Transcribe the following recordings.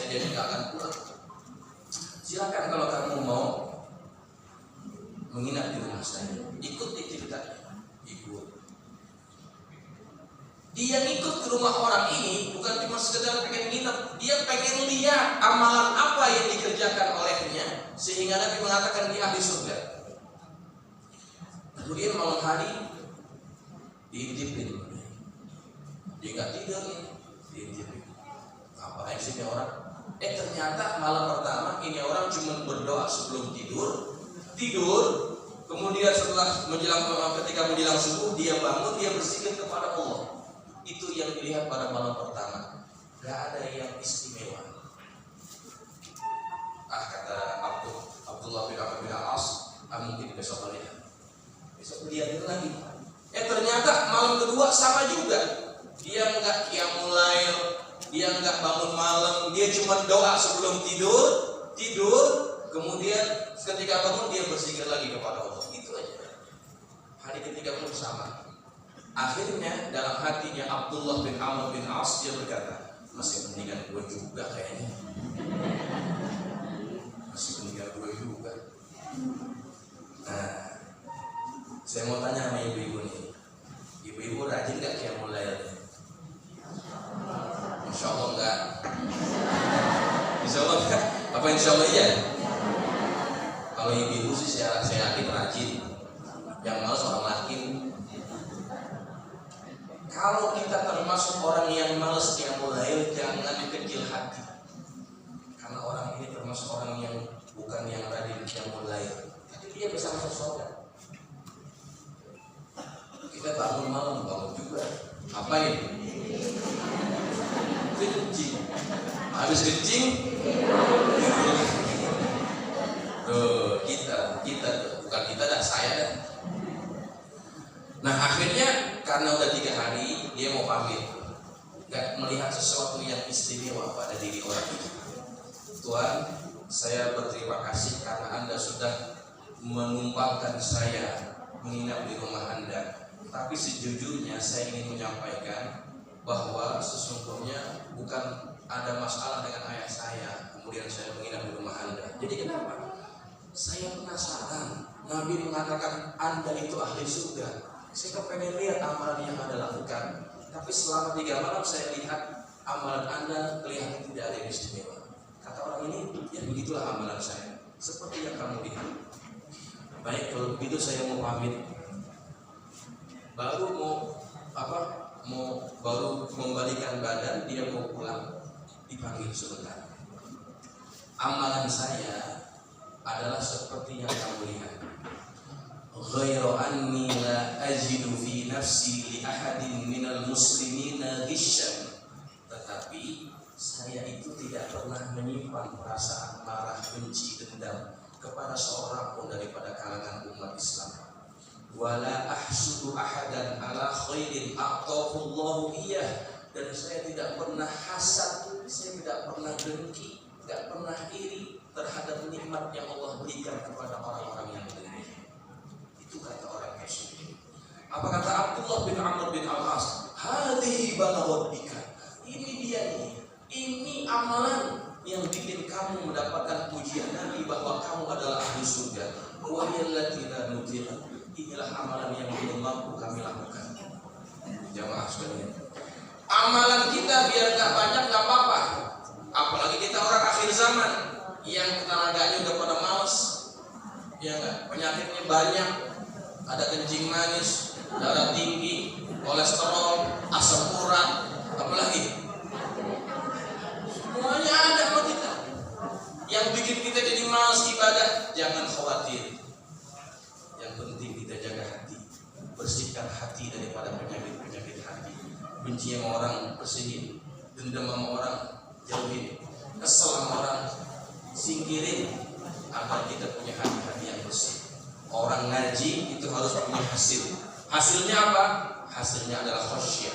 saya dia tidak akan pulang. Silakan kalau kamu mau menginap di rumah saya, ikuti ceritanya, ikut. Dia ikut ke rumah orang ini bukan cuma sekedar pengen nginep, dia pengen lihat amalan apa yang dikerjakan olehnya sehingga Nabi mengatakan dia ahli surga. Kemudian malam hari diintipin, dia nggak tidur nih, diintipin. Ngapain sih ini orang? Ternyata malam pertama ini orang cuma berdoa sebelum tidur, kemudian setelah ketika menjelang subuh dia bangun, dia berzikir kepada Allah. Itu yang dilihat pada malam pertama. Gak ada yang istimewa. Kata Abdullah bin Amr bin Al-As, mungkin besok lihat. Besok lihat lagi. Ternyata malam kedua sama juga. Dia nggak qiyamul lail, dia nggak bangun malam, dia cuma doa sebelum tidur, kemudian ketika bangun dia berzikir lagi kepada Allah. Itu aja. Hari ketiga pun sama. Akhirnya dalam hatinya Abdullah bin Amr bin As dia berkata, masih mendingan gue juga kayaknya. Masih mendingan gue juga. Nah, saya mau tanya sama ibu-ibu nih. Ibu-ibu rajin gak qiyamul lail? Insya Allah enggak. Insya Allah enggak. Apa insya Allah iya? Kalau ibu-ibu sih saya yakin rajin. Yang malas orang laki. Kalau kita termasuk orang yang malas qiyamul lail, jangan kecil hati. Karena orang ini termasuk orang yang bukan yang rajin qiyamul lail, tapi dia bisa masuk surga. Kita bangun malam, bangun juga. Ngapain? Kencing. Habis kencing, kita bukan kita dah, saya dah. Nah akhirnya karena udah 3 hari dia mau pamit, nggak melihat sesuatu yang istimewa pada diri orang itu. Tuhan, saya berterima kasih karena Anda sudah menumpangkan saya menginap di rumah Anda. Tapi sejujurnya saya ingin menyampaikan bahwa sesungguhnya bukan ada masalah dengan ayah saya, kemudian saya menginap di rumah Anda. Jadi kenapa? Saya penasaran. Nabi mengatakan Anda itu ahli surga. Saya pengen lihat amalan yang Anda lakukan. Tapi selama 3 malam saya lihat amalan Anda kelihatan tidak ada yang istimewa. Kata orang ini, ya begitulah amalan saya, seperti yang kamu lihat. Baik, kalau begitu saya mau pamit. Baru membalikan badan, dia mau pulang, dipanggil sebentar. Amalan saya adalah seperti yang kamu lihat. Ghairu anni la ajidu fi nafsi li ahadin minal muslimina ghishan. Tetapi saya itu tidak pernah menyimpan perasaan marah, benci, dendam kepada seorang pun daripada kalangan umat Islam. Wala ahsudu ahadan ala khairin a'tahu Allahu iyah. Dan saya tidak pernah hasad, saya tidak pernah dengki, tidak pernah iri terhadap nikmat yang Allah berikan kepada orang-orang yang beriman. Itu kata orang Rasul. Apa kata Abdullah bin Amr bin Al-As? Hadhihi balaghika. Ini dia ini amalan yang bikin kamu mendapatkan pujian Nabi bahwa kamu adalah ahli surga. Wa yallati la nutiqa. Inilah amalan yang belum mampu kami lakukan. Jamaah sekalian. Amalan kita biar gak banyak gak apa-apa. Apalagi kita orang akhir zaman yang tenaganya udah pada males. Ya enggak? Penyakitnya banyak. Ada kencing manis, darah tinggi, kolesterol, asam urat, apalagi semuanya ada sama kita. Yang bikin kita jadi malas ibadah, jangan khawatir. Yang penting kita jaga hati, bersihkan hati daripada penyakit-penyakit hati. Benci sama orang, bersihin. Dendam sama orang, jauhin. Kesel sama orang, singkirin. Agar kita punya hati-hati yang bersih. Orang ngaji itu harus punya hasil. Hasilnya apa? Hasilnya adalah khasyah,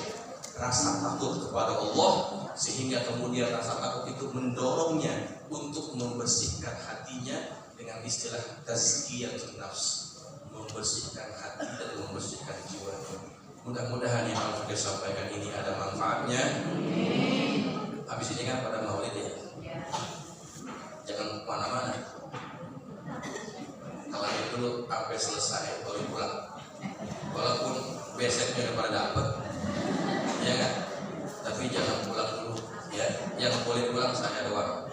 rasa takut kepada Allah, sehingga kemudian rasa takut itu mendorongnya untuk membersihkan hatinya dengan istilah tazkiyatun nafs, membersihkan hati dan membersihkan jiwanya. Mudah-mudahan yang akan saya sampaikan ini ada manfaatnya. Habis ini kan pada maulid ya. sampai selesai baru pulang. Walaupun beseknya udah pada dapet, ya kan? Tapi jangan pulang dulu, ya. Yang boleh pulang saya doang.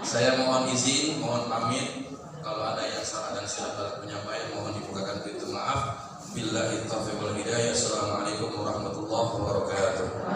Saya mohon izin, mohon pamit. Kalau ada yang salah dan silap dalam penyampaian, mohon dibukakan pintu maaf. Billahi taufiq wal hidayah. Assalamualaikum warahmatullahi wabarakatuh.